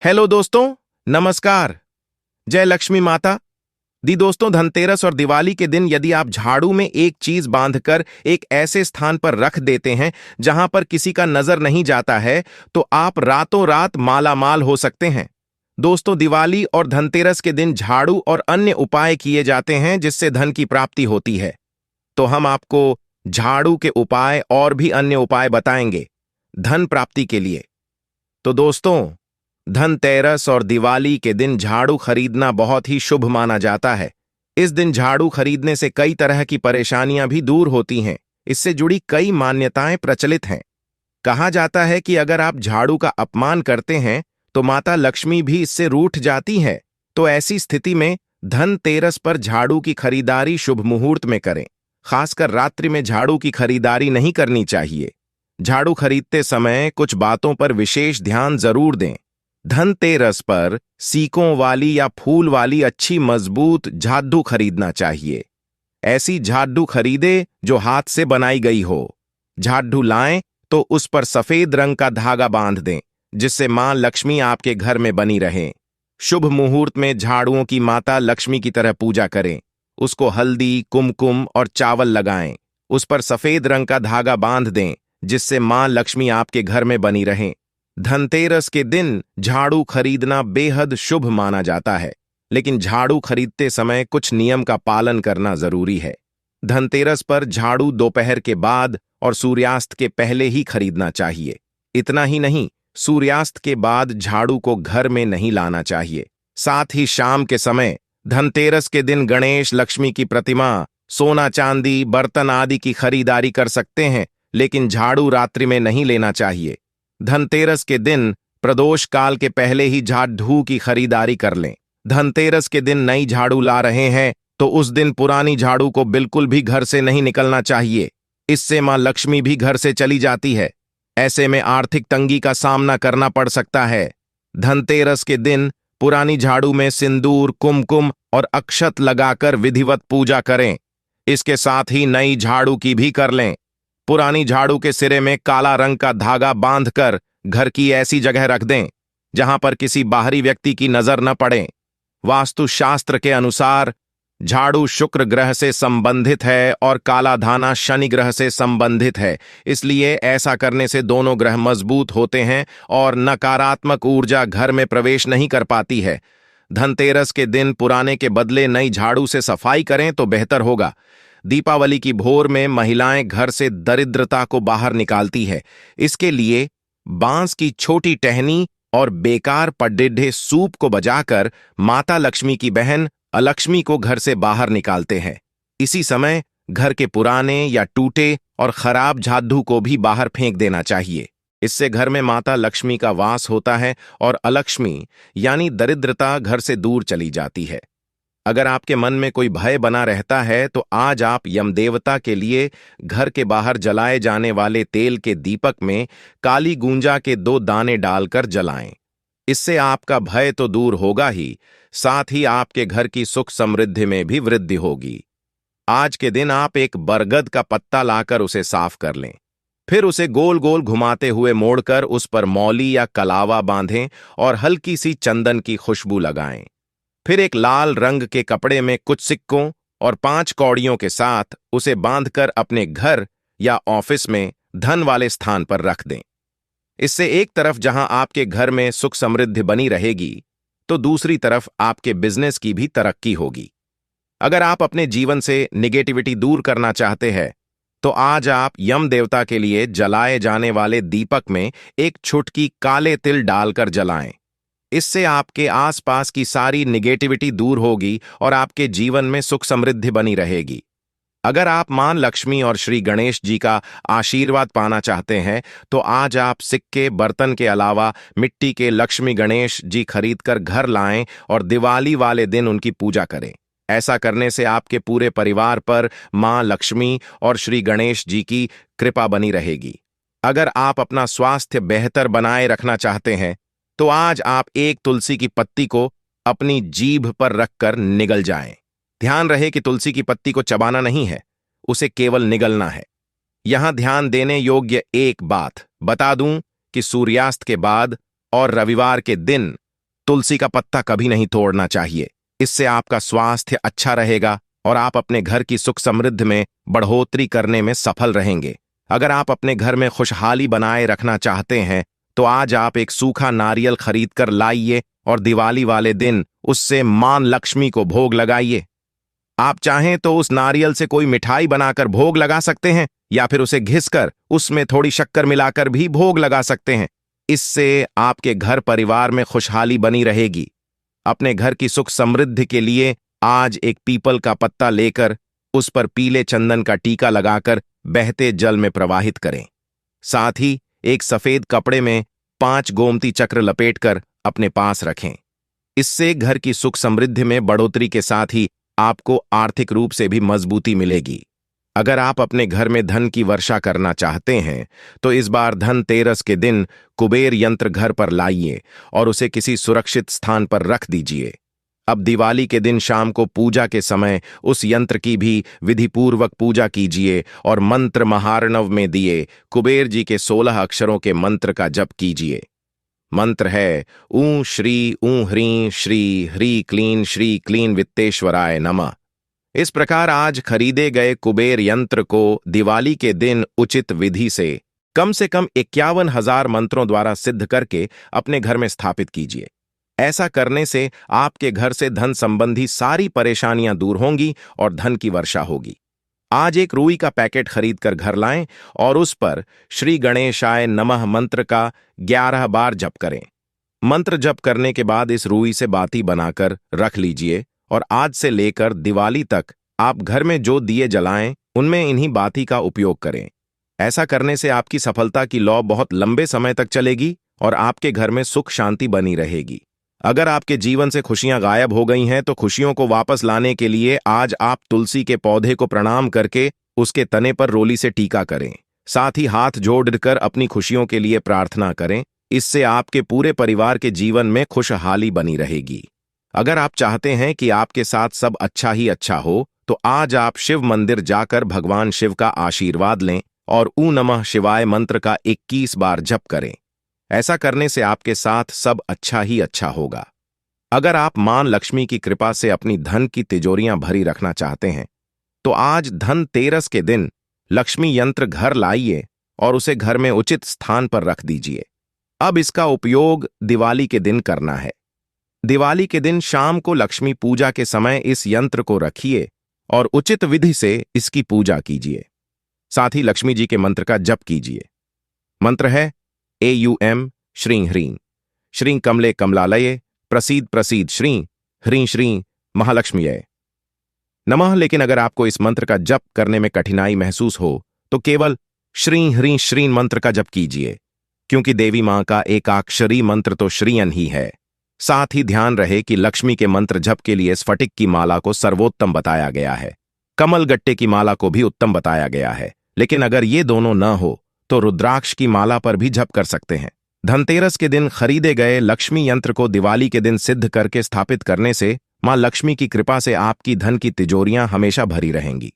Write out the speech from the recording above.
Hello दोस्तों, नमस्कार। जय लक्ष्मी माता दी। दोस्तों, धनतेरस और दिवाली के दिन यदि आप झाड़ू में एक चीज बांधकर एक ऐसे स्थान पर रख देते हैं जहां पर किसी का नजर नहीं जाता है, तो आप रातों रात मालामाल हो सकते हैं। दोस्तों, दिवाली और धनतेरस के दिन झाड़ू और अन्य उपाय किए जाते हैं जिससे धन की प्राप्ति होती है। तो हम आपको झाड़ू के उपाय और भी अन्य उपाय बताएंगे धन प्राप्ति के लिए। तो दोस्तों, धनतेरस और दिवाली के दिन झाड़ू खरीदना बहुत ही शुभ माना जाता है। इस दिन झाड़ू खरीदने से कई तरह की परेशानियां भी दूर होती हैं। इससे जुड़ी कई मान्यताएं प्रचलित हैं। कहा जाता है कि अगर आप झाड़ू का अपमान करते हैं तो माता लक्ष्मी भी इससे रूठ जाती है। तो ऐसी स्थिति में धनतेरस पर झाड़ू की खरीदारी शुभ मुहूर्त में करें। खासकर रात्रि में झाड़ू की खरीदारी नहीं करनी चाहिए। झाड़ू खरीदते समय कुछ बातों पर विशेष ध्यान जरूर दें। धनतेरस पर सीकों वाली या फूल वाली अच्छी मजबूत झाड़ू खरीदना चाहिए। ऐसी झाड़ू खरीदे जो हाथ से बनाई गई हो। झाड़ू लाएं तो उस पर सफेद रंग का धागा बांध दें जिससे मां लक्ष्मी आपके घर में बनी रहे। शुभ मुहूर्त में झाड़ुओं की माता लक्ष्मी की तरह पूजा करें। उसको हल्दी, कुमकुम और चावल लगाएं। उस पर सफेद रंग का धागा बांध दें जिससे मां लक्ष्मी आपके घर में बनी रहें। धनतेरस के दिन झाड़ू खरीदना बेहद शुभ माना जाता है, लेकिन झाड़ू खरीदते समय कुछ नियम का पालन करना जरूरी है। धनतेरस पर झाड़ू दोपहर के बाद और सूर्यास्त के पहले ही खरीदना चाहिए। इतना ही नहीं, सूर्यास्त के बाद झाड़ू को घर में नहीं लाना चाहिए। साथ ही शाम के समय धनतेरस के दिन गणेश, लक्ष्मी की प्रतिमा, सोना चांदी, बर्तन आदि की खरीदारी कर सकते हैं, लेकिन झाड़ू रात्रि में नहीं लेना चाहिए। धनतेरस के दिन प्रदोष काल के पहले ही झाड़ू की खरीदारी कर लें। धनतेरस के दिन नई झाड़ू ला रहे हैं तो उस दिन पुरानी झाड़ू को बिल्कुल भी घर से नहीं निकलना चाहिए। इससे मां लक्ष्मी भी घर से चली जाती है। ऐसे में आर्थिक तंगी का सामना करना पड़ सकता है। धनतेरस के दिन पुरानी झाड़ू में सिंदूर, कुमकुम और अक्षत लगाकर विधिवत पूजा करें। इसके साथ ही नई झाड़ू की भी कर लें। पुरानी झाड़ू के सिरे में काला रंग का धागा बांधकर घर की ऐसी जगह रख दें जहां पर किसी बाहरी व्यक्ति की नजर न पड़े। वास्तुशास्त्र के अनुसार झाड़ू शुक्र ग्रह से संबंधित है और काला धाना शनि ग्रह से संबंधित है। इसलिए ऐसा करने से दोनों ग्रह मजबूत होते हैं और नकारात्मक ऊर्जा घर में प्रवेश नहीं कर पाती है। धनतेरस के दिन पुराने के बदले नई झाड़ू से सफाई करें तो बेहतर होगा। दीपावली की भोर में महिलाएं घर से दरिद्रता को बाहर निकालती है। इसके लिए बांस की छोटी टहनी और बेकार पड्डे सूप को बजाकर माता लक्ष्मी की बहन अलक्ष्मी को घर से बाहर निकालते हैं। इसी समय घर के पुराने या टूटे और खराब झाड़ू को भी बाहर फेंक देना चाहिए। इससे घर में माता लक्ष्मी का वास होता है और अलक्ष्मी यानी दरिद्रता घर से दूर चली जाती है। अगर आपके मन में कोई भय बना रहता है तो आज आप यमदेवता के लिए घर के बाहर जलाए जाने वाले तेल के दीपक में काली गूंजा के 2 दाने डालकर जलाएं। इससे आपका भय तो दूर होगा ही, साथ ही आपके घर की सुख समृद्धि में भी वृद्धि होगी। आज के दिन आप एक बरगद का पत्ता लाकर उसे साफ कर लें। फिर उसे गोल गोल घुमाते हुए मोड़कर उस पर मौली या कलावा बांधें और हल्की सी चंदन की खुशबू लगाएं। फिर एक लाल रंग के कपड़े में कुछ सिक्कों और 5 कौड़ियों के साथ उसे बांधकर अपने घर या ऑफिस में धन वाले स्थान पर रख दें। इससे एक तरफ जहां आपके घर में सुख समृद्धि बनी रहेगी तो दूसरी तरफ आपके बिजनेस की भी तरक्की होगी। अगर आप अपने जीवन से निगेटिविटी दूर करना चाहते हैं तो आज आप यम देवता के लिए जलाए जाने वाले दीपक में एक चुटकी काले तिल डालकर जलाएं। इससे आपके आसपास की सारी निगेटिविटी दूर होगी और आपके जीवन में सुख समृद्धि बनी रहेगी। अगर आप मां लक्ष्मी और श्री गणेश जी का आशीर्वाद पाना चाहते हैं तो आज आप सिक्के, बर्तन के अलावा मिट्टी के लक्ष्मी गणेश जी खरीदकर घर लाएं और दिवाली वाले दिन उनकी पूजा करें। ऐसा करने से आपके पूरे परिवार पर मां लक्ष्मी और श्री गणेश जी की कृपा बनी रहेगी। अगर आप अपना स्वास्थ्य बेहतर बनाए रखना चाहते हैं तो आज आप एक तुलसी की पत्ती को अपनी जीभ पर रखकर निगल जाएं। ध्यान रहे कि तुलसी की पत्ती को चबाना नहीं है, उसे केवल निगलना है। यहां ध्यान देने योग्य एक बात बता दूं कि सूर्यास्त के बाद और रविवार के दिन तुलसी का पत्ता कभी नहीं तोड़ना चाहिए। इससे आपका स्वास्थ्य अच्छा रहेगा और आप अपने घर की सुख समृद्धि में बढ़ोतरी करने में सफल रहेंगे। अगर आप अपने घर में खुशहाली बनाए रखना चाहते हैं तो आज आप एक सूखा नारियल खरीद कर लाइए और दिवाली वाले दिन उससे मां लक्ष्मी को भोग लगाइए। आप चाहें तो उस नारियल से कोई मिठाई बनाकर भोग लगा सकते हैं या फिर उसे घिसकर उसमें थोड़ी शक्कर मिलाकर भी भोग लगा सकते हैं। इससे आपके घर परिवार में खुशहाली बनी रहेगी। अपने घर की सुख समृद्धि के लिए आज एक पीपल का पत्ता लेकर उस पर पीले चंदन का टीका लगाकर बहते जल में प्रवाहित करें। साथ ही एक सफेद कपड़े में 5 गोमती चक्र लपेटकर अपने पास रखें। इससे घर की सुख समृद्धि में बढ़ोतरी के साथ ही आपको आर्थिक रूप से भी मजबूती मिलेगी। अगर आप अपने घर में धन की वर्षा करना चाहते हैं तो इस बार धनतेरस के दिन कुबेर यंत्र घर पर लाइए और उसे किसी सुरक्षित स्थान पर रख दीजिए। अब दिवाली के दिन शाम को पूजा के समय उस यंत्र की भी विधिपूर्वक पूजा कीजिए और मंत्र महार्णव में दिए कुबेर जी के 16 अक्षरों के मंत्र का जप कीजिए। मंत्र है ऊ ह्रीं श्री ह्री क्लीन वित्तेश्वराय नमः। इस प्रकार आज खरीदे गए कुबेर यंत्र को दिवाली के दिन उचित विधि से कम 51,000 मंत्रों द्वारा सिद्ध करके अपने घर में स्थापित कीजिए। ऐसा करने से आपके घर से धन संबंधी सारी परेशानियां दूर होंगी और धन की वर्षा होगी। आज एक रुई का पैकेट खरीद कर घर लाएं और उस पर श्री गणेशाय नमः मंत्र का 11 बार जप करें। मंत्र जप करने के बाद इस रुई से बाती बनाकर रख लीजिए और आज से लेकर दिवाली तक आप घर में जो दिए जलाएं उनमें इन्हीं बाती का उपयोग करें। ऐसा करने से आपकी सफलता की लौ बहुत लंबे समय तक चलेगी और आपके घर में सुख शांति बनी रहेगी। अगर आपके जीवन से खुशियां गायब हो गई हैं तो खुशियों को वापस लाने के लिए आज आप तुलसी के पौधे को प्रणाम करके उसके तने पर रोली से टीका करें। साथ ही हाथ जोड़कर अपनी खुशियों के लिए प्रार्थना करें। इससे आपके पूरे परिवार के जीवन में खुशहाली बनी रहेगी। अगर आप चाहते हैं कि आपके साथ सब अच्छा ही अच्छा हो तो आज आप शिव मंदिर जाकर भगवान शिव का आशीर्वाद लें और ऊ नमः शिवाय मंत्र का 21 बार जप करें। ऐसा करने से आपके साथ सब अच्छा ही अच्छा होगा। अगर आप मां लक्ष्मी की कृपा से अपनी धन की तिजोरियां भरी रखना चाहते हैं तो आज धनतेरस के दिन लक्ष्मी यंत्र घर लाइए और उसे घर में उचित स्थान पर रख दीजिए। अब इसका उपयोग दिवाली के दिन करना है। दिवाली के दिन शाम को लक्ष्मी पूजा के समय इस यंत्र को रखिए और उचित विधि से इसकी पूजा कीजिए। साथ ही लक्ष्मी जी के मंत्र का जप कीजिए। मंत्र है एयूएम श्रीं ह्रीं श्रीं कमले कमलालये प्रसीद प्रसीद ह्रीं श्रीं महालक्ष्मीये नमः। लेकिन अगर आपको इस मंत्र का जप करने में कठिनाई महसूस हो तो केवल श्रीं ह्रीं श्रीं मंत्र का जप कीजिए, क्योंकि देवी मां का एकाक्षरी मंत्र तो श्रीयन ही है। साथ ही ध्यान रहे कि लक्ष्मी के मंत्र जप के लिए स्फटिक की माला को सर्वोत्तम बताया गया है। कमल गट्टे की माला को भी उत्तम बताया गया है, लेकिन अगर ये दोनों न हो तो रुद्राक्ष की माला पर भी जप कर सकते हैं। धनतेरस के दिन खरीदे गए लक्ष्मी यंत्र को दिवाली के दिन सिद्ध करके स्थापित करने से मां लक्ष्मी की कृपा से आपकी धन की तिजोरियां हमेशा भरी रहेंगी।